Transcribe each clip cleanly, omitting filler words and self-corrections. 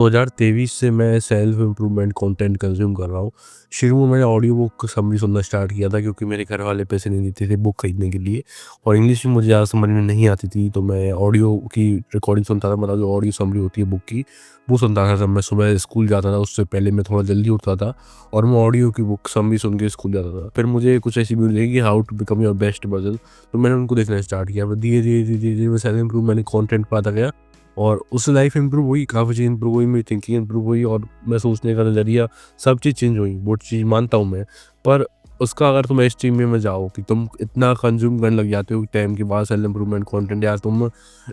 2023 से मैं self improvement content consume कर रहा हूँ। शुरू में मैंने ऑडियो बुक समरी सुनना स्टार्ट किया था क्योंकि मेरे घर वाले पैसे नहीं देते थे बुक खरीदने के लिए और इंग्लिश भी मुझे ज़्यादा समझ में नहीं आती थी, तो मैं ऑडियो की रिकॉर्डिंग सुनता था, मतलब जो ऑडियो समरी होती है बुक की, वो सुनता था। जब मैं सुबह स्कूल जाता था उससे पहले मैं थोड़ा जल्दी उठता था और मैं ऑडियो की बुक समरी सुन के स्कूल जाता था। फिर मुझे कुछ ऐसी वीडियो लगी कि how to become your best version, तो मैंने उनको देखना स्टार्ट किया। फिर धीरे धीरे मैं सेल्फ इम्प्रूवमेंट कंटेंट पाता गया और उससे लाइफ इम्प्रूव हुई, काफ़ी चीज़ इम्प्रूव हुई, मेरी थिंकिंग इम्प्रूव हुई और मैं सोचने का नज़रिया, सब चीज़ चेंज हुई। वो चीज़ मानता हूँ मैं। पर उसका अगर तुम एक्सट्रीम में जाओ कि तुम इतना कंज्यूम करने लग जाते हो टाइम के बाद सेल्फ इम्प्रूवमेंट कंटेंट, या तुम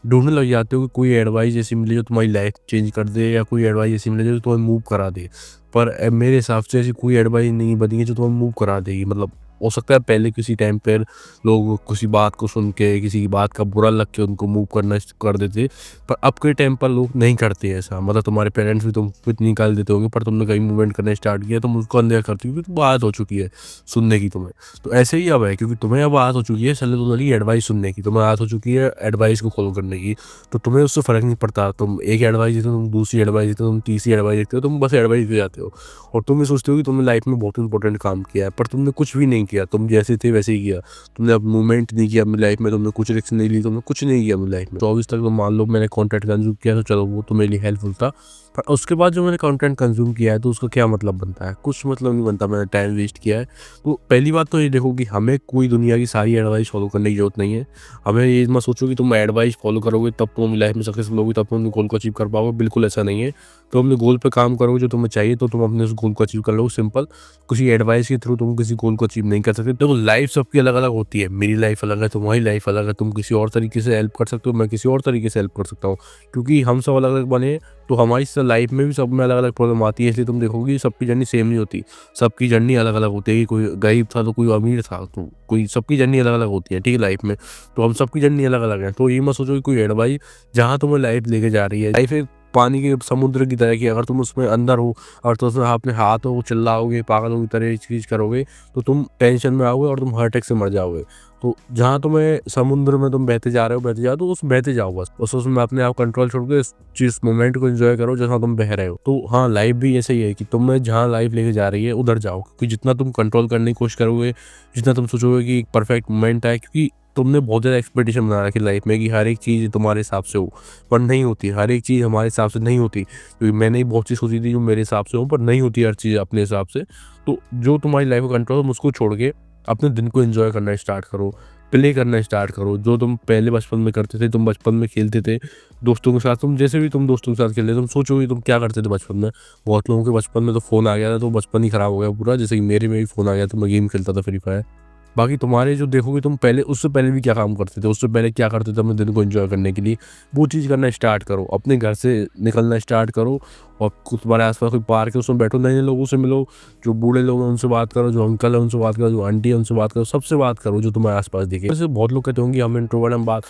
ढूँढने लग जाते हो कि कोई एडवाइस ऐसी मिले जो तुम्हारी लाइफ चेंज कर दे, या कोई एडवाइस ऐसी मिले जो तुम्हें मूव करा दे। पर मेरे हिसाब से ऐसी कोई एडवाइस नहीं बनी है जो तुम्हें मूव करा देगी। मतलब हो सकता है पहले किसी टाइम पर लोग किसी बात को सुन के, किसी की बात का बुरा लग के उनको मूव करना कर देते, पर अब के टाइम पर लोग नहीं करते ऐसा। मतलब तुम्हारे पेरेंट्स भी तुमको इतनी निकाल देते होंगे, पर तुमने कहीं मूवमेंट करना स्टार्ट किया, तुम उसको अनदेखा करती हो क्योंकि तुम आदत हो चुकी है सुनने की तुम्हें। तो ऐसे ही अब है, क्योंकि तुम्हें अब आदत हो चुकी है सेलेक्ट एडवाइस सुनने की, तुम्हें आदत हो चुकी है एडवाइस को फॉलो करने की, तो तुम्हें उससे फ़र्क नहीं पड़ता। तुम एक एडवाइस देते हो, तुम दूसरी एडवाइस देते हो, तुम तीसरी एडवाइस देते हो, तुम बस एडवाइस दे जाते हो और तुम ये सोचते हो कि तुमने लाइफ में बहुत इंपॉर्टेंट काम किया है, पर तुमने कुछ भी नहीं किया। तुम जैसे थे वैसे ही किया। तुमने अब मूवमेंट नहीं किया अपनी लाइफ में, तुमने कुछ रिस्क नहीं ली, तुमने कुछ नहीं किया अपनी लाइफ में। 24 तक तो मान लो मैंने कंटेंट कंज्यूम किया, तो चलो वो तो मेरे लिए हेल्पफुल था। पर उसके बाद जो मैंने कंटेंट कंज्यूम किया है तो उसका क्या मतलब बनता है? कुछ मतलब नहीं बनता। मैंने टाइम वेस्ट किया है। तो पहली बात तो ये देखो कि हमें कोई दुनिया की सारी एडवाइस फॉलो करने की ज़रूरत नहीं है। हमें ये मत सोचो कि तुम एडवाइस फॉलो करोगे तब तुम अपनी लाइफ में सक्सेसफुल होगे, तब तुम गोल को अचीव कर पाओगे। बिल्कुल ऐसा नहीं है। तो अपने गोल पे काम करोगे जो तुम्हें चाहिए, तो तुम अपने उस गोल को अचीव कर लोगे, सिंपल। किसी एडवाइस के थ्रू तुम किसी गोल को अचीव नहीं कर सकते। देखो लाइफ सबकी अलग-अलग होती है। मेरी लाइफ अलग है, तुम्हारी लाइफ अलग है। तुम किसी और तरीके से हेल्प कर सकते हो, मैं किसी और तरीके से हेल्प कर सकता हूँ। क्योंकि हम सब अलग-अलग बने, तो हमारी लाइफ में भी सब में अलग-अलग प्रॉब्लम आती है। इसलिए तुम देखोगे कि सबकी जर्नी सेम नहीं होती। सबकी जर्नी अलग-अलग होती है कि कोई गरीब था तो कोई अमीर था, तो कोई सबकी जर्नी अलग-अलग होती है, ठीक है, लाइफ में। तो हम सबकी जर्नी अलग-अलग है। तो ये मत सोचो कि कोई एडवाइस जहाँ तुम्हें लाइफ लेके जा रही है, लाइफ एक पानी के समुद्र की तरह की, अगर तुम उसमें अंदर हो और तुम उसमें अपने हाथों को चिल्लाओगे, पागलों की तरह ये चीज़ करोगे, तो तुम टेंशन में आओगे और तुम हार्ट अटैक से मर जाओगे। तो जहाँ तुम्हें समुद्र में तुम बहते जा रहे हो, बहते जाओ, तो उस बहते जाओ बस। उसमें अपने आप कंट्रोल छोड़ के इस चीज़ मोमेंट को एन्जॉय करो जहाँ तुम बह रहे हो। तो हाँ, लाइफ भी ऐसे ही है कि तुम्हें जहाँ लाइफ लेके जा रही है उधर जाओ, क्योंकि जितना तुम कंट्रोल करने की कोशिश करोगे, जितना तुम सोचोगे कि एक परफेक्ट मोमेंट है, क्योंकि तुमने बहुत ज़्यादा एक्सपेक्टेशन बना रखी लाइफ में कि हर एक चीज़ तुम्हारे हिसाब से हो, पर नहीं होती। हर एक चीज़ हमारे हिसाब से नहीं होती, क्योंकि मैंने भी बहुत चीज़ सोची थी जो मेरे हिसाब से हो, पर नहीं होती हर चीज़ अपने हिसाब से। तो जो तुम्हारी लाइफ का कंट्रोल, तुम उसको छोड़ के अपने दिन को एन्जॉय करना स्टार्ट करो, प्ले करना स्टार्ट करो। जो तुम पहले बचपन में करते थे, तुम बचपन में खेलते थे दोस्तों के साथ, तुम जैसे भी तुम दोस्तों के साथ खेलते, तुम सोचो कि तुम क्या करते थे बचपन में। बहुत लोगों के बचपन में तो फ़ोन आ गया था, तो बचपन ही खराब हो गया पूरा। जैसे कि मेरे में भी फ़ोन आ गया, तो मैं गेम खेलता था फ्री फायर। बाकी तुम्हारे जो देखोगे, तुम पहले, उससे पहले भी क्या काम करते थे, उससे पहले क्या करते थे अपने दिन को एंजॉय करने के लिए, वो चीज़ करना स्टार्ट करो। अपने घर से निकलना स्टार्ट करो और तुम्हारे आसपास कोई पार्क है उसमें बैठो, नए नए लोगों से मिलो। जो बूढ़े लोग हैं उनसे बात करो, जो अंकल है उनसे बात करो, जो आंटी है उनसे बात करो, सबसे बात करो जो तुम्हारे आसपास दिखे। वैसे बहुत लोग कहते होंगे हम इंट्रोवर्ट, हम बात,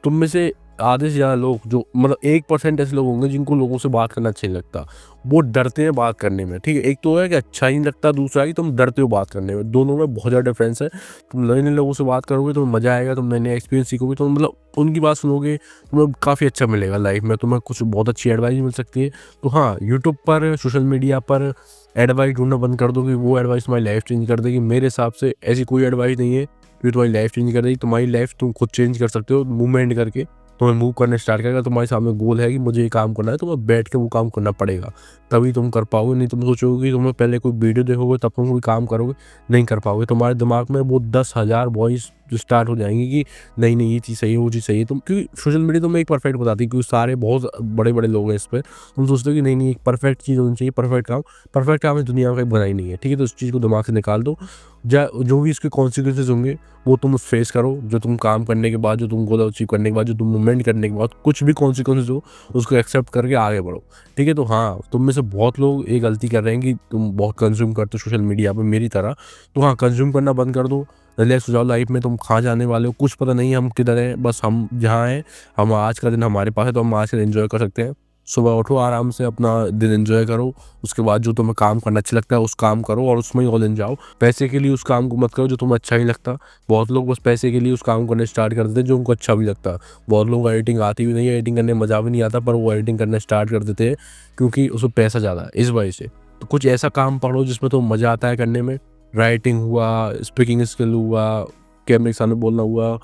तुम में से आधे से ज़्यादा लोग, जो मतलब 1% ऐसे लोग होंगे जिनको लोगों से बात करना अच्छा नहीं लगता। वो डरते हैं बात करने में, ठीक है। एक तो है कि अच्छा ही नहीं लगता, दूसरा है कि तुम डरते हो बात करने में। दोनों में बहुत ज़्यादा डिफरेंस है। तुम नए नए लोगों से बात करोगे, तुम्हें मज़ा आएगा, तुम नए नए एक्सपीरियंस सीखोगे, तो मतलब उनकी बात सुनोगे, तुम्हें काफ़ी अच्छा मिलेगा लाइफ में, तुम्हें कुछ बहुत अच्छी एडवाइस मिल सकती है। तो हाँ, यूट्यूब पर, सोशल मीडिया पर एडवाइस ढूंढना बंद कर दो कि वो एडवाइस तुम्हारी लाइफ चेंज कर देगी। मेरे हिसाब से ऐसी कोई एडवाइस नहीं है जो तुम्हारी लाइफ चेंज कर देगी। तुम्हारी लाइफ तुम खुद चेंज कर सकते हो मूवमेंट करके। तुम्हें मूव करना स्टार्ट करेगा, तुम्हारे सामने गोल है कि मुझे ये काम करना है, तुम्हें बैठ के वो काम करना पड़ेगा, तभी तुम कर पाओगे। नहीं तुम सोचोगे कि तुम्हें पहले कोई वीडियो देखोगे तब तुम कोई काम करोगे, नहीं कर पाओगे। तुम्हारे दिमाग में वो 10,000 वॉइस जो स्टार्ट हो जाएंगी कि नहीं नहीं ये चीज़ सही है, वो चीज़ सही है। तुम, क्योंकि सोशल मीडिया तुम्हें एक परफेक्ट बताती है, क्योंकि सारे बहुत बड़े बड़े लोग हैं इस पर। तुम सोचते हो कि नहीं नहीं एक परफेक्ट चीज़ होनी चाहिए, परफेक्ट काम इस दुनिया में कहीं बना ही नहीं है, ठीक है। तो उस चीज़ को दिमाग से निकाल दो। जो भी इसके कॉन्सिक्वेंसेज होंगे वो तुम फेस करो। जो तुम काम करने के बाद, जो तुम गोल अचीव करने के बाद, जो तुम मूवमेंट करने के बाद कुछ भी कॉन्सिक्वेंसेज हो, उसको एक्सेप्ट करके आगे बढ़ो, ठीक है। तो हाँ, तुम में से बहुत लोग ये गलती कर रहे हैं कि तुम बहुत कंज्यूम करते हो सोशल मीडिया पे, मेरी तरह। तो हाँ, कंज्यूम करना बंद कर दो, रिलैक्स हो जाओ। लाइफ में तुम कहाँ जाने वाले हो कुछ पता नहीं है, हम किधर हैं, बस हम जहाँ हैं, हम आज का दिन हमारे पास है, तो हम आज का दिन एंजॉय कर सकते हैं। सुबह उठो, आराम से अपना दिन एन्जॉय करो, उसके बाद जो तुम्हें काम करना अच्छा लगता है उस काम करो और उसमें ही ऑल इन जाओ। पैसे के लिए उस काम को मत करो जो तुम्हें अच्छा नहीं लगता। बहुत लोग बस पैसे के लिए उस काम को करना स्टार्ट कर देते हैं जो उनको अच्छा भी लगता है। बहुत लोगों को एडिटिंग आती भी नहीं है, एडिटिंग करने में मज़ा भी नहीं आता, पर वो एडिटिंग करना स्टार्ट कर देते हैं क्योंकि उसमें पैसा ज़्यादा है, इस वजह से। तो कुछ ऐसा काम पढ़ो जिसमें तुम्हें मज़ा आता है करने में, राइटिंग हुआ, स्पीकिंग स्किल हुआ, कैमरे के सामने बोलना हुआ,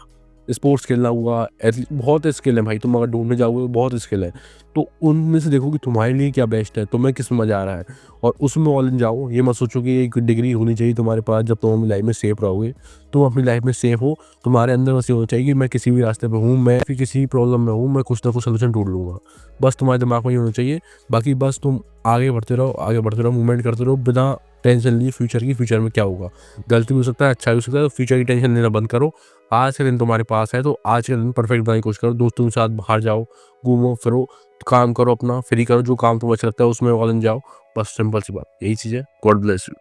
स्पोर्ट्स खेलना हुआ, बहुत स्किल है भाई, तुम अगर ढूँढने जाओगे तो बहुत स्किल है। तो उनमें से देखो कि तुम्हारे लिए क्या बेस्ट है, तुम्हें किसमें मज़ा आ रहा है और उसमें ऑल इन जाओ। ये मत सोचो कि एक डिग्री होनी चाहिए तुम्हारे पास जब तुम अपनी लाइफ में सेफ रहोगे। तुम अपनी लाइफ में सेफ हो, तुम्हारे अंदर बस ये होना चाहिए कि मैं किसी भी रास्ते पे हूँ, मैं फिर किसी प्रॉब्लम में हूँ, मैं कुछ ना कुछ सॉल्यूशन ढूँढ लूँगा। बस तुम्हारे दिमाग में ये होना चाहिए, बाकी बस तुम आगे बढ़ते रहो, मूवमेंट करते रहो बिना टेंशन लिए फ्यूचर की, फ्यूचर में क्या होगा। गलती भी हो सकता है, अच्छा भी हो सकता है, तो फ्यूचर की टेंशन लेना बंद करो। आज का दिन तुम्हारे पास है तो आज का दिन परफेक्ट बनाने की कोशिश करो। दोस्तों के साथ बाहर जाओ, घूमो फिरो, काम करो अपना, फ्री करो, जो काम तुम्हें अच्छा लगता है उसमें ऑल इन जाओ। बस सिंपल सी बात, यही चीज़ है। God bless you.